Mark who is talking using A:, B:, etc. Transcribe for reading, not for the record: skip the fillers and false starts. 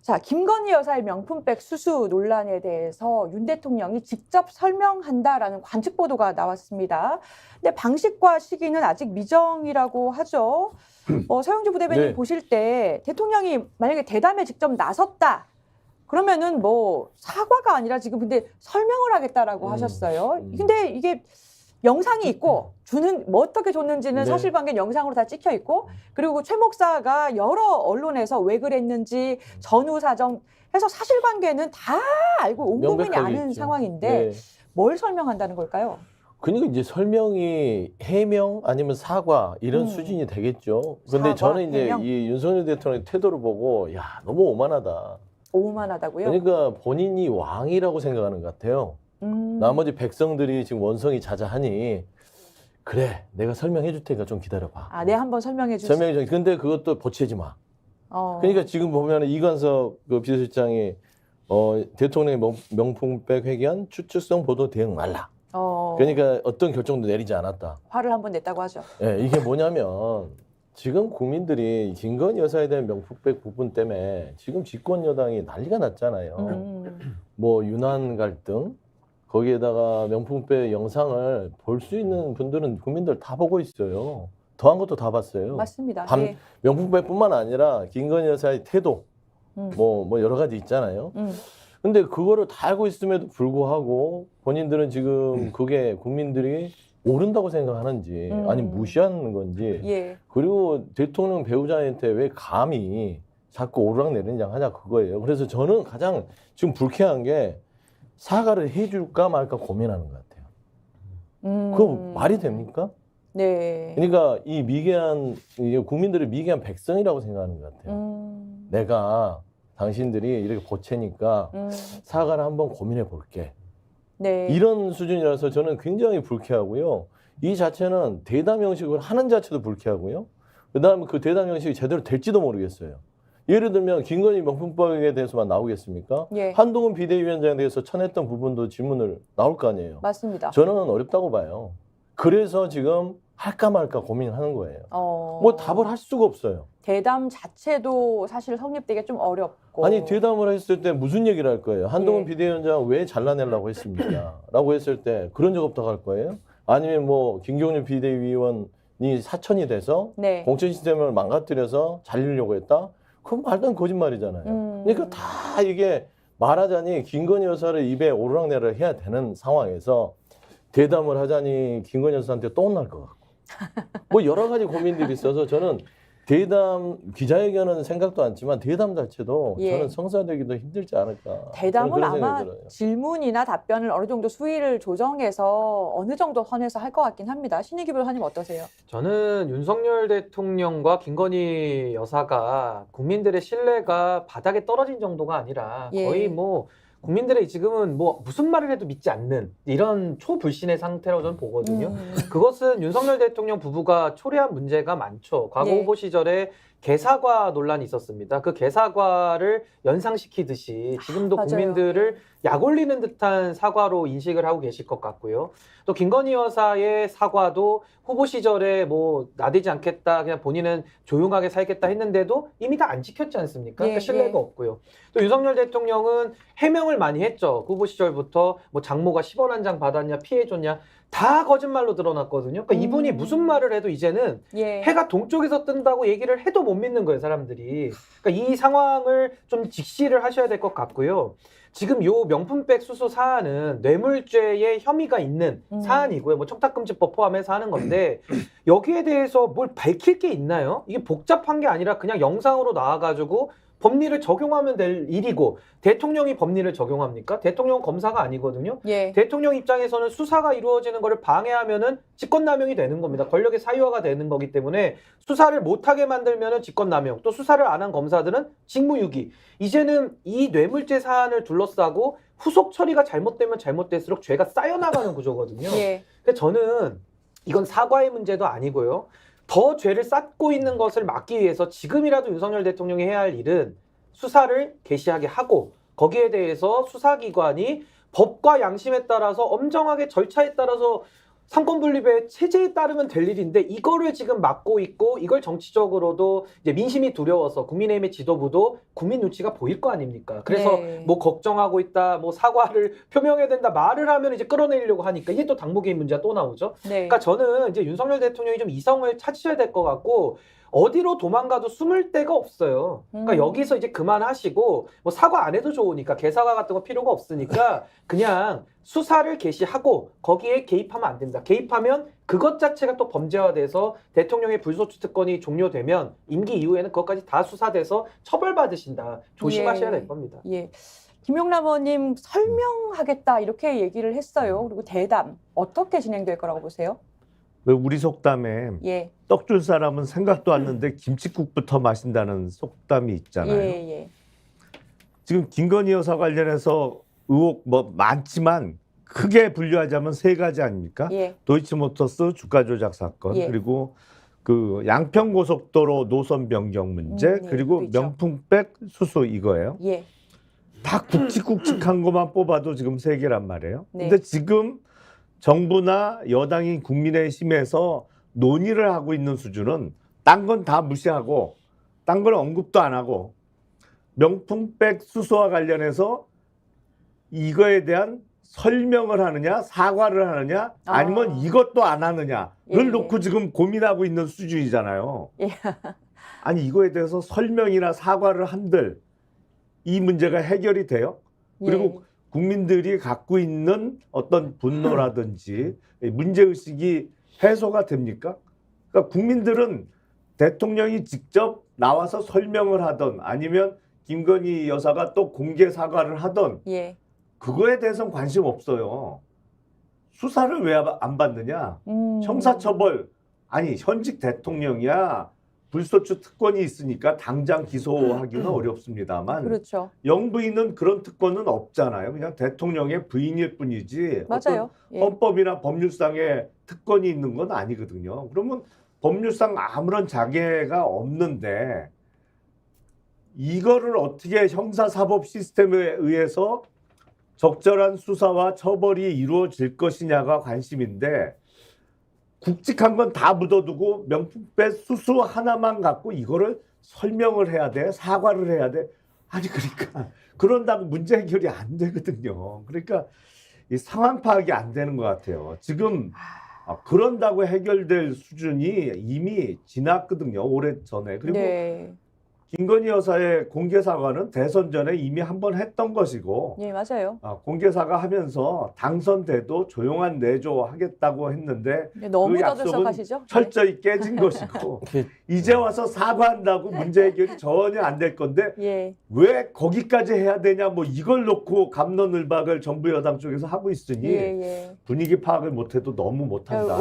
A: 자, 김건희 여사의 명품백 수수 논란에 대해서 윤 대통령이 직접 설명한다라는 관측 보도가 나왔습니다. 근데 방식과 시기는 아직 미정이라고 하죠. 서영주 부대변인
B: 네.
A: 보실 때 대통령이 만약에 대담에 직접 나섰다. 그러면은 뭐 사과가 아니라 지금 근데 설명을 하겠다라고 하셨어요. 근데 이게 영상이 있고 주는 뭐 어떻게 줬는지는
B: 네.
A: 사실관계는 영상으로 다 찍혀 있고 그리고 최 목사가 여러 언론에서 왜 그랬는지 전후 사정 해서 사실관계는 다 알고 온 국민이
B: 명백하게
A: 아는
B: 있죠.
A: 상황인데
B: 네.
A: 뭘 설명한다는 걸까요?
B: 그러니까 이제 설명이 해명 아니면 사과 이런 수준이 되겠죠. 근데
A: 사과,
B: 저는 이제
A: 해명?
B: 이 윤석열 대통령의 태도를 보고 야 너무 오만하다.
A: 오만하다고요?
B: 그러니까 본인이 왕이라고 생각하는 것 같아요. 나머지 백성들이 지금 원성이 자자하니 그래 내가 설명해 줄 테니까 좀 기다려봐.
A: 아, 네, 한번 설명해 주세요.
B: 설명해 줘. 근데 그것도 보채지 마. 그러니까 지금 보면 이관석 그 비서실장이 대통령의 명품백 회견 추측성 보도 대응 말라. 그러니까 어떤 결정도 내리지 않았다.
A: 화를 한번 냈다고 하죠.
B: 예, 이게 뭐냐면 지금 국민들이 김건희 여사에 대한 명품백 부분 때문에 지금 집권 여당이 난리가 났잖아요. 뭐 유난 갈등 거기에다가 명품백 영상을 볼 수 있는 분들은 국민들 다 보고 있어요. 더한 것도 다 봤어요.
A: 맞습니다. 예.
B: 명품백뿐만 아니라 김건희 여사의 태도 뭐 여러 가지 있잖아요. 근데 그거를 다 알고 있음에도 불구하고 본인들은 지금 그게 국민들이 옳은다고 생각하는지 아니 무시하는 건지
A: 예.
B: 그리고 대통령 배우자한테 왜 감히 자꾸 오르락내리락 하냐 그거예요. 그래서 저는 가장 지금 불쾌한 게 사과를 해줄까 말까 고민하는 것 같아요. 그거 말이 됩니까?
A: 네.
B: 그러니까 이 미개한 국민들의 미개한 백성이라고 생각하는 것 같아요. 내가 당신들이 이렇게 보채니까 사과를 한번 고민해 볼게.
A: 네.
B: 이런 수준이라서 저는 굉장히 불쾌하고요. 이 자체는 대담 형식을 하는 자체도 불쾌하고요. 그다음에 그 대담 형식이 제대로 될지도 모르겠어요. 예를 들면 김건희 명품백에 대해서만 나오겠습니까?
A: 예.
B: 한동훈 비대위원장에 대해서 쳐냈던 부분도 질문을 나올 거 아니에요.
A: 맞습니다.
B: 저는 어렵다고 봐요. 그래서 지금 할까 말까 고민하는 거예요. 뭐 답을 할 수가 없어요.
A: 대담 자체도 사실 성립되기 좀 어렵고.
B: 아니 대담을 했을 때 무슨 얘기를 할 거예요? 한동훈
A: 예.
B: 비대위원장 왜 잘라내려고 했습니까? 라고 했을 때 그런 적 없다고 할 거예요? 아니면 뭐 김경률 비대위원이 사천이 돼서
A: 네.
B: 공천 시스템을 망가뜨려서 잘리려고 했다? 그건 말도 안 거짓말이잖아요. 그러니까 다 이게 말하자니 김건희 여사를 입에 오르락내리락 해야 되는 상황에서 대담을 하자니 김건희 여사한테 또 혼날 것 같고 뭐 여러 가지 고민들이 있어서 저는 대담 기자회견은 생각도 않지만 대담 자체도
A: 예.
B: 저는 성사되기도 힘들지 않을까.
A: 대담은
B: 그런 생각이
A: 아마
B: 들어요.
A: 질문이나 답변을 어느 정도 수위를 조정해서 어느 정도 선에서 할 것 같긴 합니다. 신익기 변호사님 어떠세요?
C: 저는 윤석열 대통령과 김건희 여사가 국민들의 신뢰가 바닥에 떨어진 정도가 아니라
A: 예.
C: 거의 뭐 국민들의 지금은 뭐 무슨 말을 해도 믿지 않는 이런 초불신의 상태라고 저는 보거든요. 그것은 윤석열 대통령 부부가 초래한 문제가 많죠. 과거
A: 예.
C: 후보 시절에 개사과 논란이 있었습니다. 그 개사과를 연상시키듯이 지금도
A: 맞아요.
C: 국민들을 약 올리는 듯한 사과로 인식을 하고 계실 것 같고요. 또 김건희 여사의 사과도 후보 시절에 뭐 나대지 않겠다, 그냥 본인은 조용하게 살겠다 했는데도 이미 다 안 지켰지 않습니까?
A: 예,
C: 그러니까 신뢰가
A: 예.
C: 없고요. 또 윤석열 대통령은 해명을 많이 했죠. 후보 시절부터 뭐 장모가 10원 한 장 받았냐, 피해줬냐 다 거짓말로 드러났거든요. 그러니까 이분이 무슨 말을 해도 이제는
A: 예.
C: 해가 동쪽에서 뜬다고 얘기를 해도 못 믿는 거예요, 사람들이. 그러니까 이 상황을 좀 직시를 하셔야 될 것 같고요. 지금 요 명품백 수수 사안은 뇌물죄의 혐의가 있는 사안이고요. 뭐 청탁금지법 포함해서 하는 건데 여기에 대해서 뭘 밝힐 게 있나요? 이게 복잡한 게 아니라 그냥 영상으로 나와가지고 법리를 적용하면 될 일이고 대통령이 법리를 적용합니까? 대통령은 검사가 아니거든요.
A: 예.
C: 대통령 입장에서는 수사가 이루어지는 것을 방해하면은 직권남용이 되는 겁니다. 권력의 사유화가 되는 거기 때문에 수사를 못하게 만들면은 직권남용, 또 수사를 안 한 검사들은 직무유기. 이제는 이 뇌물죄 사안을 둘러싸고 후속 처리가 잘못되면 잘못될수록 죄가 쌓여나가는 구조거든요.
A: 예.
C: 그래서 저는 이건 사과의 문제도 아니고요. 더 죄를 쌓고 있는 것을 막기 위해서 지금이라도 윤석열 대통령이 해야 할 일은 수사를 개시하게 하고 거기에 대해서 수사기관이 법과 양심에 따라서 엄정하게 절차에 따라서 삼권 분립의 체제에 따르면 될 일인데 이거를 지금 막고 있고 이걸 정치적으로도 이제 민심이 두려워서 국민의힘의 지도부도 국민 눈치가 보일 거 아닙니까? 그래서
A: 네.
C: 뭐 걱정하고 있다, 뭐 사과를 표명해야 된다 말을 하면 이제 끌어내리려고 하니까 이게 또 당무개인 문제가 또 나오죠.
A: 네.
C: 그러니까 저는 이제 윤석열 대통령이 좀 이성을 찾으셔야 될 것 같고 어디로 도망가도 숨을 데가 없어요. 그러니까 여기서 이제 그만하시고 뭐 사과 안 해도 좋으니까 개사과 같은 거 필요가 없으니까 그냥 수사를 개시하고 거기에 개입하면 안 됩니다. 개입하면 그것 자체가 또 범죄화돼서 대통령의 불소추 특권이 종료되면 임기 이후에는 그것까지 다 수사돼서 처벌받으신다. 조심하셔야 될 겁니다.
A: 예. 김용남 의원님 설명하겠다 이렇게 얘기를 했어요. 그리고 대담 어떻게 진행될 거라고 보세요?
D: 왜 우리 속담에
A: 예.
D: 떡 줄 사람은 생각도 않는데 김칫국부터 마신다는 속담이 있잖아요.
A: 예.
D: 지금 김건희 여사 관련해서 의혹 뭐 많지만 크게 분류하자면 세 가지 아닙니까?
A: 예.
D: 도이치모터스 주가 조작 사건,
A: 예.
D: 그리고 그 양평 고속도로 노선 변경 문제,
A: 네,
D: 그리고
A: 그거 있죠.
D: 명품백 수수 이거예요.
A: 예.
D: 다 굵직굵직한 것만 뽑아도 지금 세 개란 말이에요.
A: 네.
D: 근데 지금 정부나 여당인 국민의힘에서 논의를 하고 있는 수준은 딴 건 다 무시하고 딴 건 언급도 안 하고 명품백 수수와 관련해서 이거에 대한 설명을 하느냐 사과를 하느냐 아니면 이것도 안 하느냐를
A: 예.
D: 놓고 지금 고민하고 있는 수준이잖아요.
A: 예.
D: 아니 이거에 대해서 설명이나 사과를 한들 이 문제가 해결이 돼요? 그리고 국민들이 갖고 있는 어떤 분노라든지 문제의식이 해소가 됩니까? 그러니까 국민들은 대통령이 직접 나와서 설명을 하던 아니면 김건희 여사가 또 공개 사과를 하던
A: 예.
D: 그거에 대해서는 관심 없어요. 수사를 왜 안 받느냐? 형사처벌, 아니 현직 대통령이야 불소추 특권이 있으니까 당장 기소하기는 어렵습니다만
A: 그렇죠.
D: 영부인은 그런 특권은 없잖아요. 그냥 대통령의 부인일 뿐이지
A: 맞아요.
D: 어떤 헌법이나 법률상의 특권이 있는 건 아니거든요. 그러면 법률상 아무런 자계가 없는데 이거를 어떻게 형사사법 시스템에 의해서 적절한 수사와 처벌이 이루어질 것이냐가 관심인데 굵직한 건 다 묻어두고 명품백 수수 하나만 갖고 이거를 설명을 해야 돼, 사과를 해야 돼. 아니 그러니까 그런다고 문제 해결이 안 되거든요. 그러니까 이 상황 파악이 안 되는 것 같아요. 지금 그런다고 해결될 수준이 이미 지났거든요. 오래전에. 그리고
A: 네.
D: 김건희 여사의 공개 사과는 대선 전에 이미 한 번 했던 것이고
A: 예, 맞아요.
D: 공개 사과하면서 당선돼도 조용한 내조 하겠다고 했는데
A: 네, 너무
D: 그 약속은
A: 떠들썩하시죠?
D: 철저히 깨진 것이고 이제 와서 사과한다고 문제 해결이 전혀 안 될 건데
A: 예.
D: 왜 거기까지 해야 되냐 뭐 이걸 놓고 갑론을박을 정부 여당 쪽에서 하고 있으니
A: 예.
D: 분위기 파악을 못해도 너무 못한다.